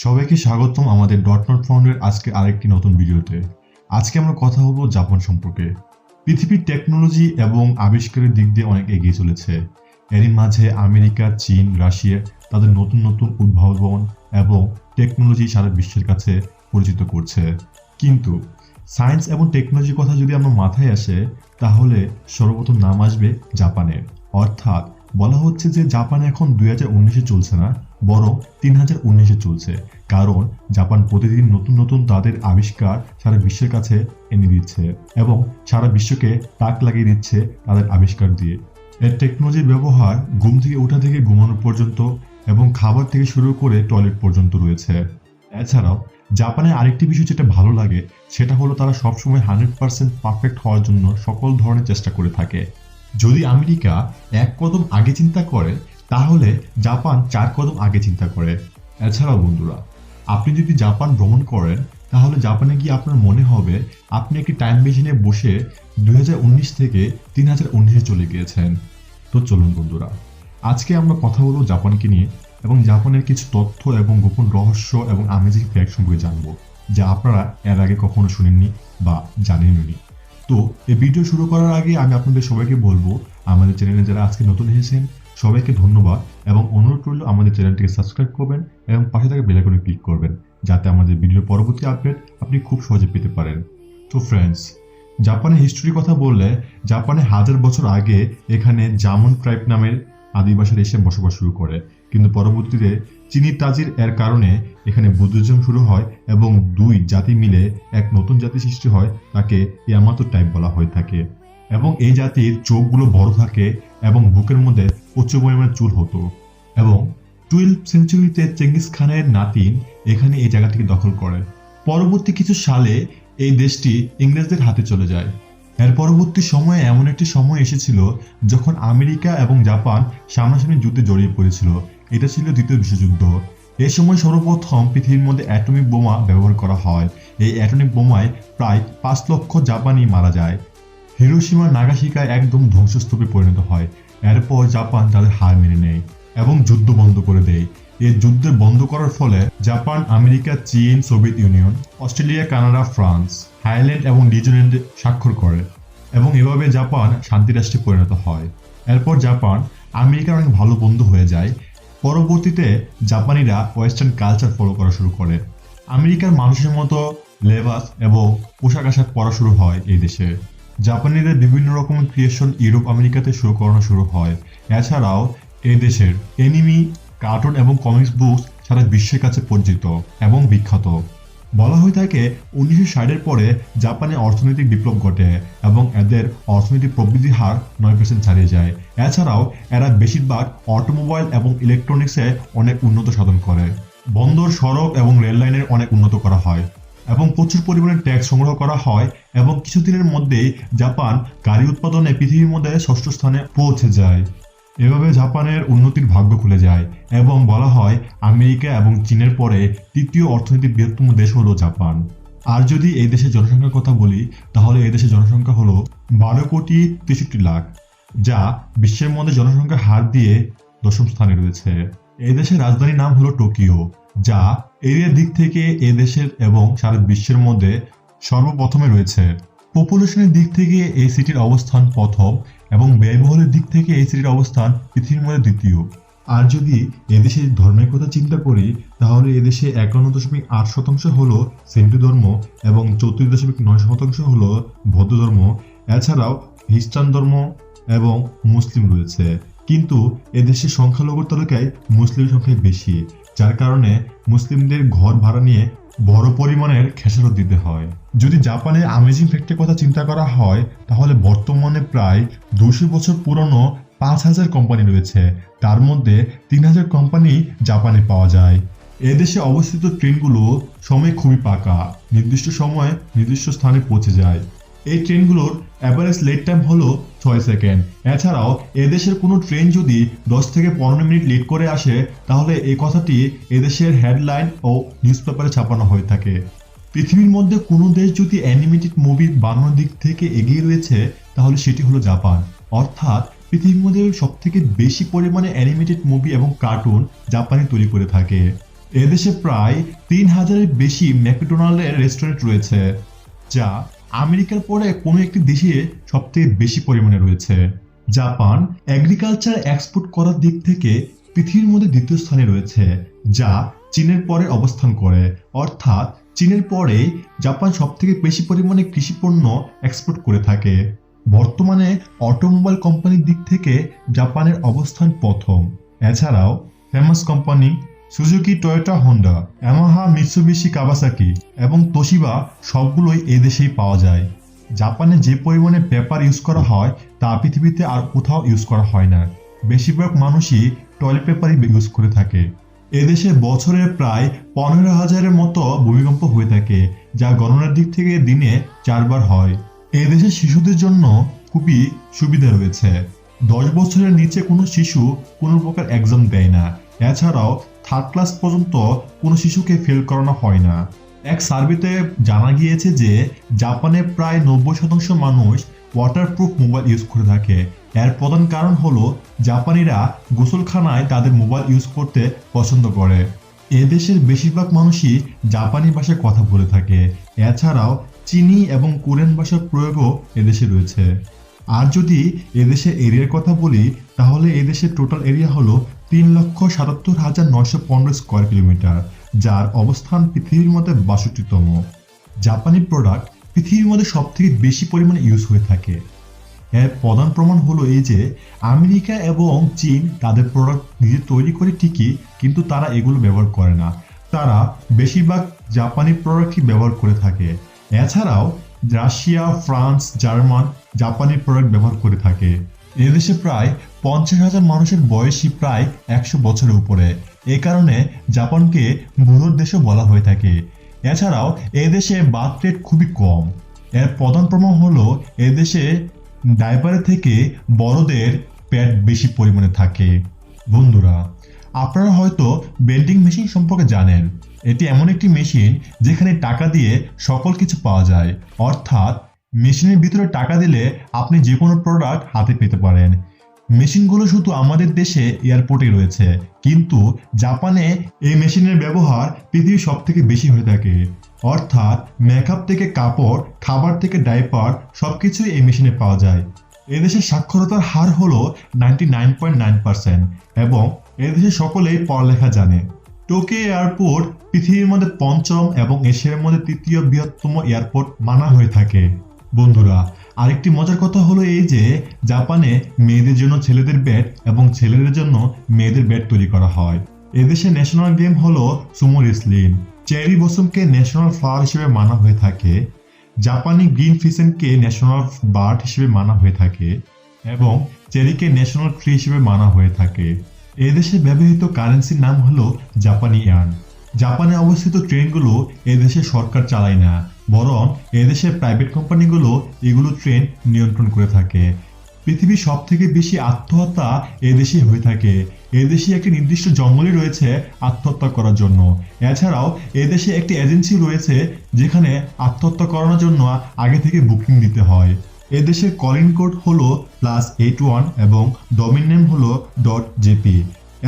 সবাইকে স্বাগতম আমাদের ডট নট ফাউন্ডের আজকে আরেকটি নতুন ভিডিওতে। আজকে আমরা কথা বলবো জাপান সম্পর্কে। পৃথিবীর টেকনোলজি এবং আবিষ্কারের দিক দিয়ে অনেক এগিয়ে চলেছে। এরই মাঝে আমেরিকা, চীন, রাশিয়া তাদের নতুন নতুন উদ্ভাবন এবং টেকনোলজি সারা বিশ্বের কাছে পরিচিত করছে। কিন্তু সায়েন্স এবং টেকনোলজির কথা যদি আমার মাথায় আসে, তাহলে সর্বপ্রথম নাম আসবে জাপানের। অর্থাৎ বলা হচ্ছে যে জাপান এখন 2019-এ চলছে না, বরং 3019-এ চলছে। কারণ জাপান প্রতিদিন নতুন নতুন তাদের আবিষ্কার সারা বিশ্বের কাছে এনে দিচ্ছে এবং সারা বিশ্বকে তাক লাগিয়ে দিচ্ছে তাদের আবিষ্কার দিয়ে। এর টেকনোলজির ব্যবহার ঘুম থেকে ওঠা থেকে ঘুমানো পর্যন্ত এবং খাবার থেকে শুরু করে টয়লেট পর্যন্ত রয়েছে। এছাড়াও জাপানের আরেকটি বিষয় যেটা ভালো লাগে, সেটা হলো তারা সবসময় 100% পারফেক্ট হওয়ার জন্য সকল ধরনের চেষ্টা করে থাকে। যদি আমেরিকা এক কদম আগে চিন্তা করে, তাহলে জাপান 4 কদম আগে চিন্তা করে। এছাড়াও বন্ধুরা, আপনি যদি জাপান ভ্রমণ করেন, তাহলে জাপানে গিয়ে আপনার মনে হবে আপনি একটি টাইম মেশিনে বসে 2019 থেকে 3019-এ চলে গিয়েছেন। তো চলুন বন্ধুরা, আজকে আমরা কথা বলবো জাপানকে নিয়ে এবং জাপানের কিছু তথ্য এবং গোপন রহস্য এবং আমেজিং ফ্যাক্ট সম্পর্কে জানবো, যা আপনারা এর আগে কখনো শুনেননি বা জানেননি। তো এই ভিডিও শুরু করার আগে আমি আপনাদের সবাইকে বলবো, আমাদের চ্যানেলে যারা আজকে নতুন এসেছেন সবাইকে ধন্যবাদ এবং অনুরোধ করলে আমাদের চ্যানেলটিকে সাবস্ক্রাইব করবেন এবং পাশে থাকা বেল আইকনে ক্লিক করবেন, যাতে আমাদের ভিডিওর পরবর্তী আপডেট আপনি খুব সহজে পেতে পারেন। তো ফ্রেন্ডস, জাপানের হিস্ট্রির কথা বললে, জাপানে 1000 বছর আগে এখানে জামন ট্রাইব নামের আদিবাসীরা এসে বসবাস শুরু করে। কিন্তু পরবর্তীতে চীনি তাজির এর কারণে এখানে বুদ্ধিজম শুরু হয় এবং দুই জাতি মিলে এক নতুন জাতি সৃষ্টি হয়, তাকে ইয়ামাতো টাইপ বলা হয়ে থাকে। এবং এই জাতির চোখগুলো বড় থাকে এবং বুকের মধ্যে প্রচুর পরিমাণে চুল হতো। এবং 12th সেঞ্চুরিতে চেঙ্গিস খানের নাতিন এখানে এই জায়গাটিকে দখল করে। পরবর্তী কিছু সালে এই দেশটি ইংরেজদের হাতে চলে যায়। এর পরবর্তী সময়ে এমন একটি সময় এসেছিল যখন আমেরিকা এবং জাপান সামনাসামনি যুদ্ধে জড়িয়ে পড়েছিল। এটা ছিল দ্বিতীয় বিশ্বযুদ্ধ। এই সময় সর্বপ্রথম পৃথিবীর মধ্যে অ্যাটমিক বোমা ব্যবহার করা হয়। এই অ্যাটমিক বোমায় প্রায় 5 লক্ষ জাপানি মারা যায়। হিরোশিমা নাগাসাকি একদম ধ্বংসস্তূপে পরিণত হয়। এরপর জাপান তাদের হার মেনে নেয় এবং যুদ্ধ বন্ধ করে দেয়। এই যুদ্ধ বন্ধ করার ফলে জাপান, আমেরিকা, চীন, Soviet union, Australia, Canada, France, Thailand এবং নিউজিল্যান্ডে স্বাক্ষর করে এবং এভাবে জাপান শান্তি রাষ্ট্রে পরিণত হয়। এরপর জাপান আমেরিকার অনেক ভালো বন্ধু হয়ে যায়। পরবর্তীতে জাপানিরা ওয়েস্টার্ন কালচার ফলো করা শুরু করে। আমেরিকার মানুষের মতো লেবাস এবং পোশাক আশাক পরা শুরু হয় এই দেশে। জাপানিদের বিভিন্ন রকমের ক্রিয়েশন ইউরোপ আমেরিকাতে শুরু করানো শুরু হয়। এছাড়াও এই দেশের এনিমি, কার্টুন এবং কমিক্স বুকস সারা বিশ্বের কাছে পরিচিত এবং বিখ্যাত। বলা হয়ে থাকে 1960-এর পরে জাপানে অর্থনৈতিক বিপ্লব ঘটে এবং এদের অর্থনৈতিক প্রবৃদ্ধির হার 9% ছাড়িয়ে যায়। এছাড়াও এরা বেশিরভাগ অটোমোবাইল এবং ইলেকট্রনিক্সে অনেক উন্নত সাধন করে। বন্দর, সড়ক এবং রেল লাইনের অনেক উন্নত করা হয় এবং প্রচুর পরিমাণে ট্যাক্স সংগ্রহ করা হয় এবং কিছুদিনের মধ্যেই জাপান গাড়ি উৎপাদনে পৃথিবীর মধ্যে 6ষ্ঠ স্থানে পৌঁছে যায়। এভাবে জাপানের উন্নতির ভাগ্য খুলে যায় এবং বলা হয় আমেরিকা এবং চীনের পরে তৃতীয় অর্থনৈতিক বৃহত্তম দেশ হলো জাপান। আর যদি এই দেশের জনসংখ্যার কথা বলি, তাহলে এই দেশের জনসংখ্যা হলো 12,63,00,000, যা বিশ্বের মধ্যে জনসংখ্যার হার দিয়ে 10ম স্থানে রয়েছে। এই দেশের রাজধানীর নাম হলো টোকিও, যা এরিয়ার দিক থেকে এই দেশের এবং সারা বিশ্বের মধ্যে সর্বপ্রথমে রয়েছে। পপুলেশনের দিক থেকে এই সিটির অবস্থান প্রথম এবং ব্যয়বহুলের দিক থেকে এই সিটির অবস্থান পৃথিবীর মধ্যে দ্বিতীয়। আর যদি এদেশের ধর্মের কথা চিন্তা করি, তাহলে এদেশে 51.8% হলো সিন্ধু ধর্ম এবং 34.9% হলো বৌদ্ধ ধর্ম। এছাড়াও খ্রিস্টান ধর্ম এবং মুসলিম রয়েছে। কিন্তু এদেশের সংখ্যালঘুর তালিকায় মুসলিম সংখ্যা বেশি, যার কারণে মুসলিমদের ঘর ভাড়া নিয়ে বড় পরিমাণের খেসারত দিতে হয়। যদি জাপানের আমেজিং ফ্যাক্টের কথা চিন্তা করা হয়, তাহলে বর্তমানে প্রায় 200 বছর পুরনো 5000 কোম্পানি রয়েছে। তার মধ্যে 3000 কোম্পানি জাপানে পাওয়া যায়। এদেশে অবস্থিত ট্রেনগুলো সময় খুবই পাকা, নির্দিষ্ট সময়ে নির্দিষ্ট স্থানে পৌঁছে যায়। এই ট্রেনগুলোর অ্যাভারেজ লেট টাইম হলো 6 সেকেন্ড। এছাড়াও এদেশের কোনো ট্রেন যদি 10 থেকে 15 মিনিট লেট করে আসে, তাহলে এই কথাটি এদেশের হেডলাইন ও নিউজ পেপারে ছাপানো হয়ে থাকে। পৃথিবীর মধ্যে কোনো দেশ যদি অ্যানিমেটেড মুভি বানানোর দিক থেকে এগিয়ে রয়েছে, তাহলে সেটি হলো জাপান। অর্থাৎ পৃথিবীর মধ্যে সবথেকে বেশি পরিমাণে অ্যানিমেটেড মুভি এবং কার্টুন জাপানে তৈরি করে থাকে। এদেশে প্রায় 3000-এর বেশি ম্যাকডোনাল্ডের রেস্টুরেন্ট রয়েছে, যা আমেরিকার পরে কোনো একটি দেশে সবথেকে বেশি পরিমাণে রয়েছে। জাপান এগ্রিকালচার এক্সপোর্ট করার দিক থেকে পৃথিবীর মধ্যে দ্বিতীয় স্থানে রয়েছে, যা চীনের পরে অবস্থান করে। অর্থাৎ চীনের পরে জাপান সবথেকে বেশি পরিমাণে কৃষি পণ্য এক্সপোর্ট করে থাকে। বর্তমানে অটোমোবাইল কোম্পানির দিক থেকে জাপানের অবস্থান প্রথম। এছাড়াও famous company Suzuki, Toyota, Honda, Yamaha, Mitsubishi, Kawasaki এবং তোশিবা সবগুলোই এদেশেই পাওয়া যায়। জাপানে যে পরিমাণে পেপার ইউজ করা হয় তা পৃথিবীতে আর কোথাও ইউজ করা হয় না। বেশিরভাগ মানুষই টয়লেট পেপারই ইউজ করে থাকে। এদেশে বছরে প্রায় 15,000-এর মতো ভূমিকম্প হয়ে থাকে, যা গণনার দিক থেকে দিনে 4 বার হয়। এদেশে শিশুদের জন্য খুবই সুবিধা রয়েছে। 10 বছরের নিচে কোনো শিশু কোনো প্রকার এক্সাম দেয় না। এছাড়াও 3rd ক্লাস পর্যন্ত কোনো শিশুকে ফেল করানো হয় না। এক সার্ভেতে জানা গিয়েছে যে জাপানে প্রায় 90% মানুষ ওয়াটারপ্রুফ মোবাইল ইউজ করে থাকে। এর প্রধান কারণ হলো জাপানিরা গোসলখানায় তাদের মোবাইল ইউজ করতে পছন্দ করে। এদেশের বেশিরভাগ মানুষই জাপানি ভাষায় কথা বলে থাকে। এছাড়াও চীনি এবং কোরিয়ান ভাষার প্রয়োগও এদেশে রয়েছে। আর যদি এদেশের এরিয়ার কথা বলি, তাহলে এদেশের টোটাল এরিয়া হলো 3,77,915 স্কোয়ার কিলোমিটার, যার অবস্থান পৃথিবীর মধ্যে 62তম। জাপানি প্রোডাক্ট পৃথিবীর মধ্যে সবথেকে বেশি পরিমাণে ইউজ হয়ে থাকে। এর প্রধান প্রমাণ হলো এই যে আমেরিকা এবং চীন তাদের প্রোডাক্ট নিজে তৈরি করে ঠিকই, কিন্তু তারা এগুলো ব্যবহার করে না। তারা বেশিরভাগ জাপানি প্রোডাক্টই ব্যবহার করে থাকে। এছাড়াও রাশিয়া, ফ্রান্স, জার্মান জাপানি প্রোডাক্ট ব্যবহার করে থাকে। এদেশে প্রায় 50,000 মানুষের বয়সী প্রায় 100 বছরের উপরে। এ কারণে জাপানকে বুড়োর দেশও বলা হয়ে থাকে। এছাড়াও এদেশে বার্থ রেট খুবই কম। এর প্রধান প্রমাণ হলো এদেশে ডাইপারের থেকে বড়দের পেট বেশি পরিমাণে থাকে। বন্ধুরা, আপনারা হয়তো ভেন্ডিং মেশিন সম্পর্কে জানেন। এটি এমন একটি মেশিন যেখানে টাকা দিয়ে সকল কিছু পাওয়া যায়। অর্থাৎ মেশিনের ভিতরে টাকা দিলে আপনি যে কোনো প্রোডাক্ট হাতে পেতে পারেন। মেশিনগুলো শুধু আমাদের দেশে এয়ারপোর্টে রয়েছে, কিন্তু জাপানে এই মেশিনের ব্যবহার পৃথিবীর সব থেকে বেশি হয়ে থাকে। অর্থাৎ মেকআপ থেকে কাপড়, খাবার থেকে ডাইপার সবকিছুই এই মেশিনে পাওয়া যায়। এদেশের সাক্ষরতার হার হলো 99.9% এবং এদেশে সকলেই পড়ালেখা জানে। টোকিও এয়ারপোর্ট পৃথিবীর মধ্যে 5ম এবং এশিয়ার মধ্যে 3য় বৃহত্তম এয়ারপোর্ট মানা হয়ে থাকে। বন্ধুরা, আরেকটি মজার কথা হলো এই যে জাপানে মেয়েদের জন্য ছেলেদের ব্যাট এবং ছেলেদের জন্য মেয়েদের ব্যাট তৈরি করা হয়। এদেশে ন্যাশনাল গেম হলো সুমো রেসলিং। চেরি ব্লসমকে ন্যাশনাল ফ্লাওয়ার হিসেবে মানা হয়ে থাকে। জাপানি গ্রিন ফিসেনকে ন্যাশনাল বার্ড হিসেবে মানা হয়ে থাকে এবং চেরিকে ন্যাশনাল ট্রি হিসেবে মানা হয়ে থাকে। এদেশে ব্যবহৃত কারেন্সির নাম হলো জাপানি ইয়ান। জাপানে অবস্থিত ট্রেনগুলো এদেশে সরকার চালায় না, বরং এদেশের প্রাইভেট কোম্পানিগুলো এগুলো ট্রেন নিয়ন্ত্রণ করে থাকে। পৃথিবীর সব থেকে বেশি আত্মহত্যা এদেশে হয়ে থাকে। এদেশে একটি নির্দিষ্ট জঙ্গলই রয়েছে আত্মহত্যা করার জন্য। এছাড়াও এদেশে একটি এজেন্সি রয়েছে যেখানে আত্মহত্যা করানোর জন্য আগে থেকে বুকিং দিতে হয়। এদেশের কলিং কোড হলো +81 এবং ডোমেইন নেম হলো .jp।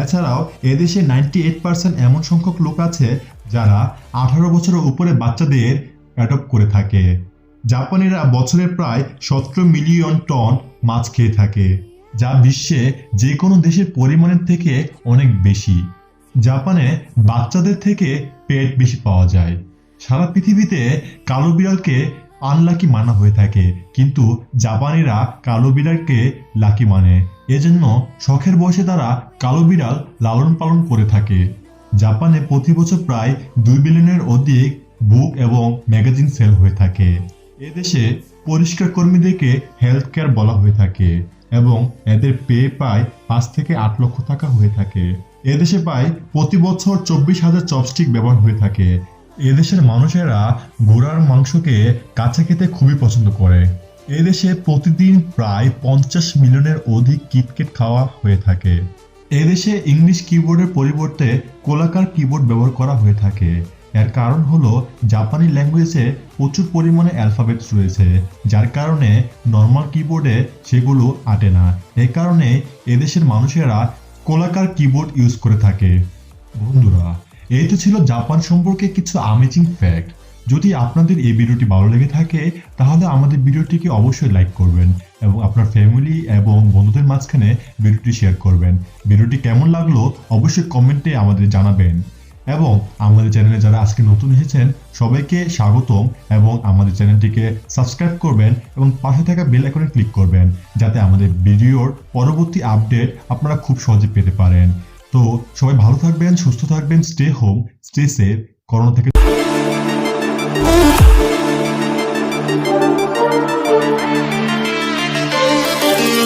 এছাড়াও এদেশে 98% এমন সংখ্যক লোক আছে যারা 18 বছরের উপরে বাচ্চাদের অ্যাডপ্ট করে থাকে। জাপানিরা বছরে প্রায় 17 মিলিয়ন টন মাছ খেয়ে থাকে, যা বিশ্বে যে কোনো দেশের পরিমাণের থেকে অনেক বেশি। জাপানে বাচ্চাদের থেকে পেট বেশি পাওয়া যায়। সারা পৃথিবীতে কালো বিড়ালকে আনলাকি মানা হয়ে থাকে, কিন্তু জাপানিরা কালো বিড়ালকে লাকি মানে। এজন্য শখের বয়সে তারা কালো বিড়াল লালন পালন করে থাকে। জাপানে প্রতি বছর প্রায় 2 বিলিয়নের অধিক বুক এবং ম্যাগাজিন সেল হয়ে থাকে। এদেশে পরিষ্কার কর্মীদেরকে হেলথ কেয়ার বলা হয়ে থাকে এবং এদের পে প্রায় 5 থেকে 8 লক্ষ টাকা হয়ে থাকে। এদেশে প্রায় প্রতি বছর 24,000 চপস্টিক ব্যবহার হয়ে থাকে। এদেশের মানুষেরা ঘোড়ার মাংসকে কাঁচা খেতে খুবই পছন্দ করে। এদেশে প্রতিদিন প্রায় 50 মিলিয়নের অধিক কিটক্যাট খাওয়া হয়ে থাকে। এদেশে ইংলিশ কিবোর্ডের পরিবর্তে গোলাকার কিবোর্ড ব্যবহার করা হয়ে থাকে। এর কারণ হলো জাপানি ল্যাঙ্গুয়েজে প্রচুর পরিমাণে অ্যালফাবেটস রয়েছে, যার কারণে নর্মাল কিবোর্ডে সেগুলো আটে না। এই কারণে এদেশের মানুষেরা গোলাকার কিবোর্ড ইউজ করে থাকে। বন্ধুরা, এই তো ছিল জাপান সম্পর্কে কিছু অ্যামেজিং ফ্যাক্ট। যদি আপনাদের এই ভিডিওটি ভালো লেগে থাকে তাহলে আমাদের ভিডিওটিকে অবশ্যই লাইক করবেন এবং আপনার ফ্যামিলি এবং বন্ধুদের মাঝখানে ভিডিওটি শেয়ার করবেন। ভিডিওটি কেমন লাগলো অবশ্যই কমেন্টে আমাদের জানাবেন। এবং আমাদের চ্যানেলে যারা আজকে নতুন এসেছেন সবাইকে স্বাগতম, এবং আমাদের চ্যানেলটিকে সাবস্ক্রাইব করবেন এবং পাশে থাকা বেল আইকনে ক্লিক করবেন যাতে আমাদের ভিডিওর পরবর্তী আপডেট আপনারা খুব সহজে পেতে পারেন। তো সবাই ভালো থাকবেন, সুস্থ থাকবেন, stay home, stay safe, corona থেকে